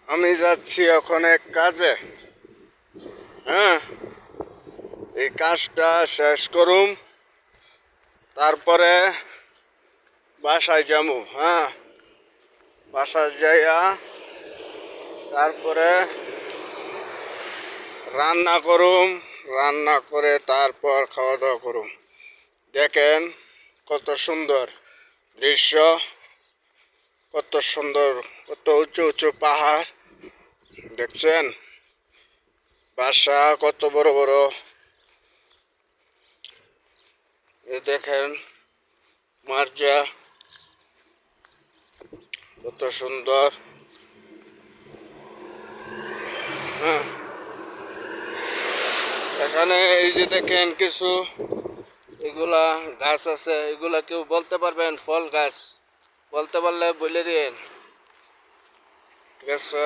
আমি যাচ্ছি এখন এক কাজে। হ্যাঁ, এই কাজটা শেষ করুম, তারপরে বাসায় যাবো। হ্যাঁ, বাসায় যাইয়া তারপরে রান্না করুম, রান্না করে তারপর খাওয়া দাওয়া করুম। দেখেন কত সুন্দর দৃশ্য, কত সুন্দর, কত উঁচু উঁচু পাহাড় দেখছেন, বাসা কত বড় বড়। এ দেখেন মার্জা কত সুন্দর। হ্যাঁ, এখানে এই যে দেখেন কিছু এগুলা গাছ আছে, এগুলা কেউ বলতে পারবেন ফল গাছ? বলতে পারলে বলে দিন, ঠিক আছে।